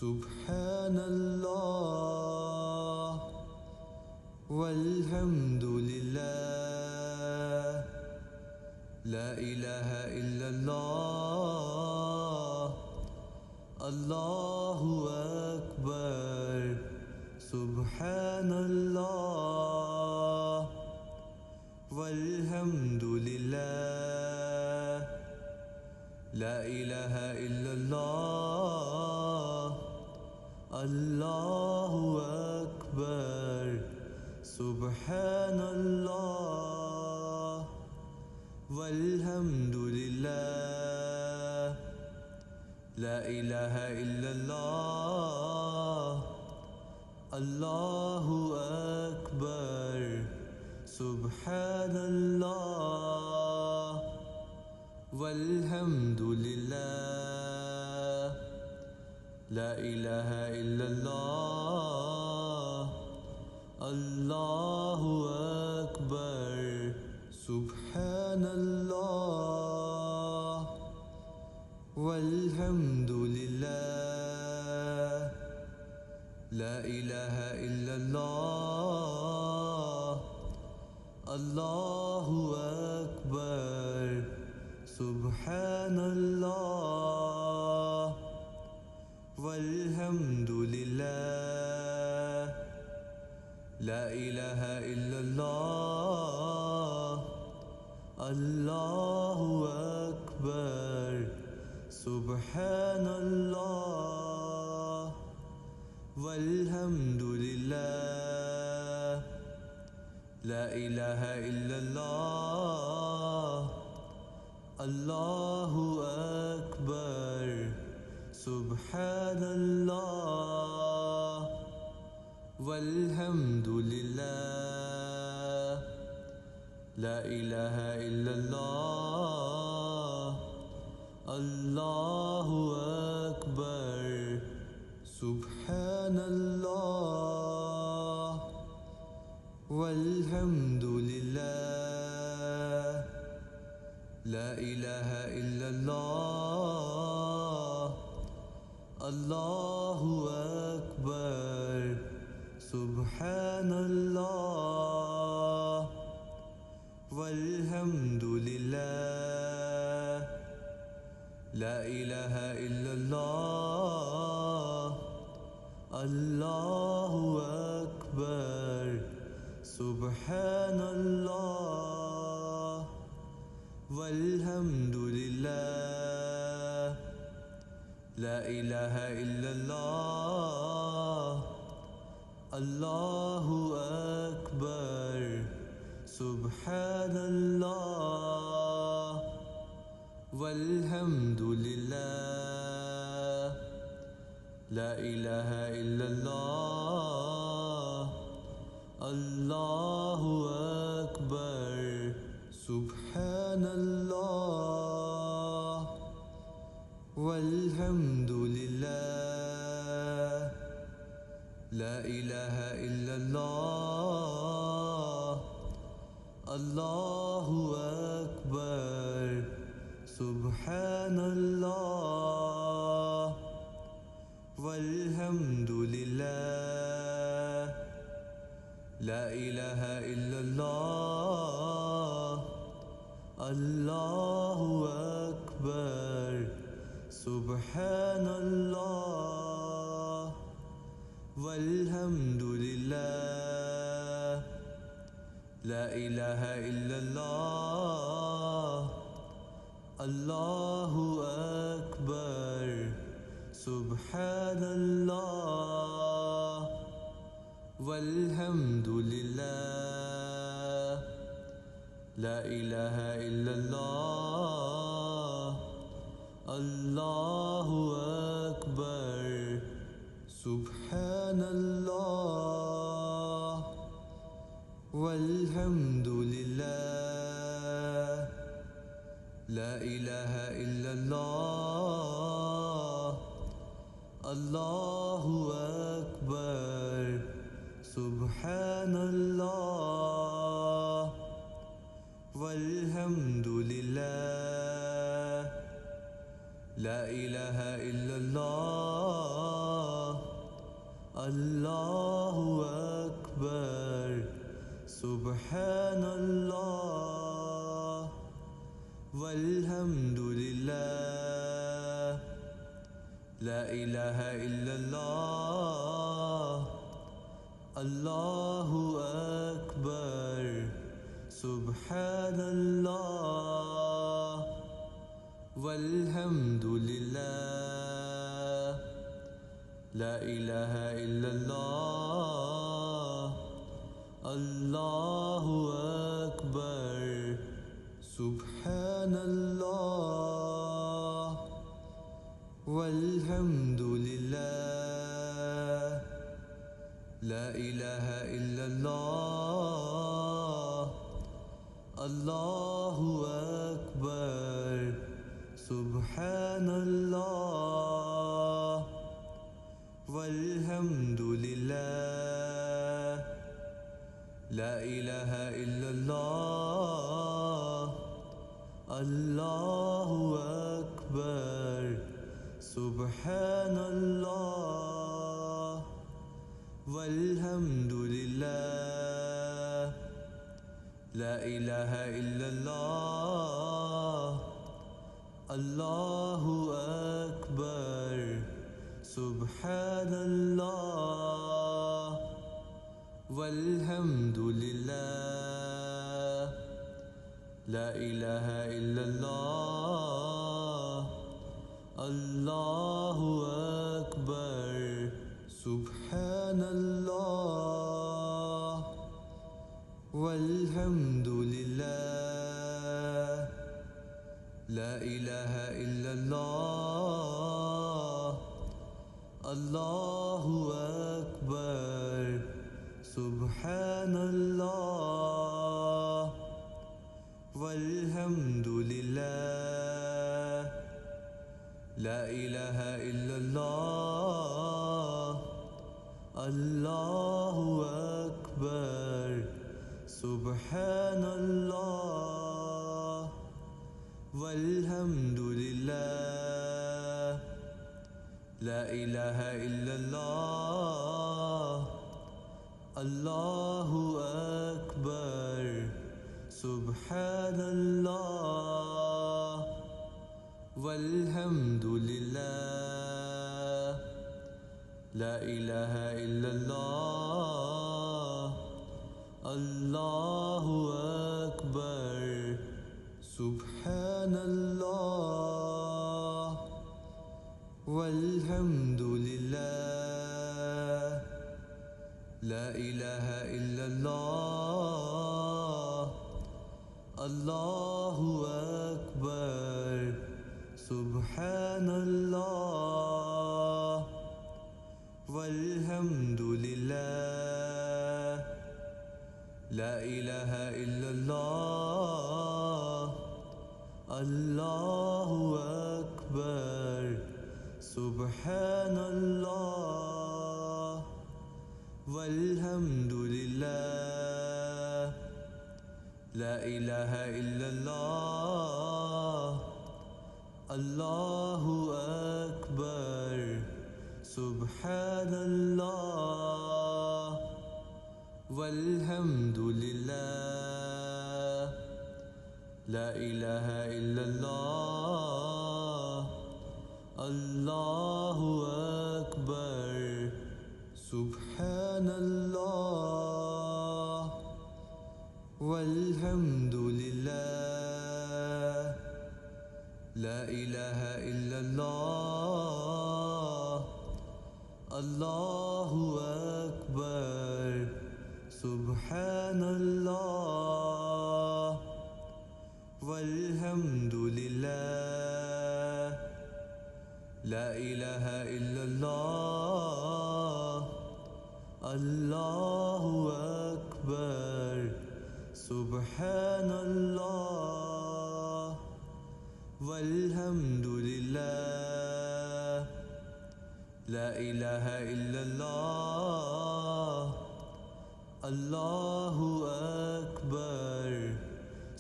सुब्हानल्लाह वल्हम्दुलिल्लाह ला इलाहा इल्लल्लाह अल्लाहु अकबर। सुब्हानल्लाह वल्हम्दुलिल्लाह ला इलाहा इल्लल्लाह अल्लाहु अकबर। सुब्हानल्लाह वल्हम्दुलिल्लाह ला इलाहा इल्लल्लाह अल्लाहु अकबर। सुब्हानल्लाह वल्हम्दुलिल्लाह ला इलाहा इल्लल्लाह अल्लाहु अकबर। सुब्हानल्लाह वल्हम्दुलिल्लाह ला इलाहा इल्लल्लाह अल्लाहु अकबर। सुब्हानल्लाह वल्हम्दुलिल्लाह ला इलाहा इल्लल्लाह अल्लाहु अकबर। सुब्हानल्लाह वल्हम्दुलिल्लाह ला इलाहा इल्लल्लाह अल्लाहु अकबर। सुब्हानल्लाह वल्हम्दुलिल्लाह ला इलाहा इल्लल्लाह अल्लाहु अकबर। सुब्हानल्लाह वल्हम्दुलिल्लाह ला इलाहा इल्लल्लाह अल्लाहु अकबर। सुब्हानल्लाह वल्हम्दुलिल्लाह ला इलाहा इल्लल्लाह अल्लाहु अकबर। सुब्हानल्लाह वल्हम्दुलिल्लाह ला इलाहा इल्लल्लाह अल्लाहु अकबर। सुब्हानल्लाह वल्हम्दुलिल्लाह ला इलाहा इल्लल्लाह अल्लाहु अकबर। सुब्हानल्लाह वल्हम्दुलिल्लाह ला इलाहा इल्लल्लाह अल्लाहु अकबर। सुब्हानल्लाह वल्हम्दुलिल्लाह ला इलाहा इल्लल्लाह अल्लाहु अकबर। सुब्हानल्लाह वल्हम्दुलिल्लाह ला इलाहा इल्लल्लाह अल्लाहु अकबर। सुब्हानल्लाह वल्हम्दुलिल्लाह ला इलाहा इल्लल्लाह अल्लाहु अकबर। सुब्हानल्लाह वल्हम्दुलिल्लाह ला इलाहा इल्लल्लाह अल्लाहु अकबर। सुब्हानल्लाह वल्हम्दुलिल्लाह ला इलाहा इल्लल्लाह अल्लाहु अकबर। सुब्हानल्लाह वल्हम्दुलिल्लाह ला इलाहा इल्लल्लाह अल्लाहु अकबर। सुब्हानल्लाह वल्हम्दुलिल्लाह ला इलाहा इल्लल्लाह अल्लाहु अकबर। सुब्हानल्लाह वल्हम्दुलिल्लाह ला इलाहा इल्लल्लाह अल्लाहु अकबर। सुब्हानल्लाह वल्हम्दुलिल्लाह ला इलाहा इल्लल्लाह अल्लाहु अकबर। सुब्हानल्लाह वल्हम्दुलिल्लाह ला इलाहा इल्लल्लाह अल्लाहु अकबर। सुब्हानल्लाह वल्हम्दुलिल्लाह ला इलाहा इल्लल्लाह अल्लाहु अकबर। सुब्हानल्लाह वल्हम्दुलिल्लाह ला इलाहा इल्लल्लाह अल्लाहु अकबर। सुब्हानल्लाह वल्हम्दुलिल्लाह ला इलाहा इल्लल्लाह अल्लाहु अकबर। सुब्हानल्लाह वल्हम्दुलिल्लाह ला इलाहा इल्लल्लाह अल्लाहु अकबर। सुब्हानल्लाह वल्हम्दुलिल्लाह ला इलाहा इल्लल्लाह अल्लाहु अकबर। सुब्हानल्लाह वल्हम्दुलिल्लाह ला इलाहा इल्लल्लाह अल्लाहु अकबर। सुब्हानल्लाह वल्हम्दुलिल्लाह ला इलाहा इल्लल्लाह अल्लाहु अकबर। सुब्हानल्लाह वल्हम्दुलिल्लाह ला इलाहा इल्लल्लाह अल्लाहु अकबर। सुब्हानल्लाह वल्हम्दुलिल्लाह ला इलाहा इल्लल्लाह अल्लाहु अकबर। सुब्हानल्लाह वल्हम्दुलिल्लाह ला इलाहा इल्लल्लाह अल्लाहु अकबर। सुब्हानल्लाह वल्हम्दुलिल्लाह ला इलाहा इल्लल्लाह अल्लाहु अकबर। सुब्हानल्लाह वल्हम्दुलिल्लाह ला इलाहा इल्लल्लाह अल्लाहु अकबर।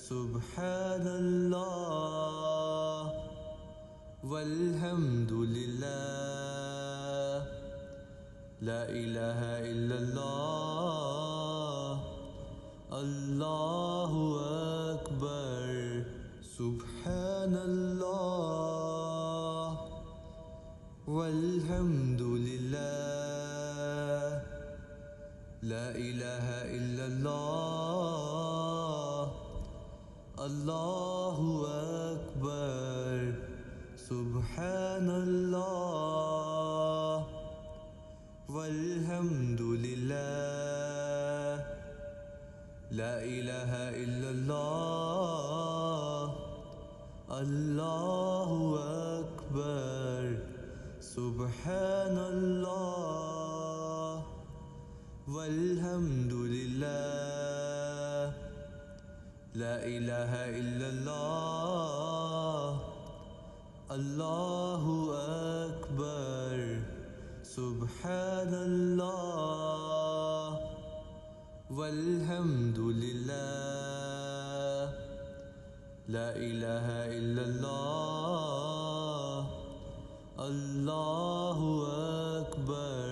सुब्हानल्लाह वल्हम्दुलिल्लाह لا إله إلا الله الله أكبر سبحان الله والحمد لله لا إله إلا الله الله أكبر سبحان الله والحمد لله لا إله إلا الله الله أكبر سبحان الله والحمد لله لا إله إلا الله الله أكبر سبحان الله والحمد لله لا إله إلا الله الله أكبر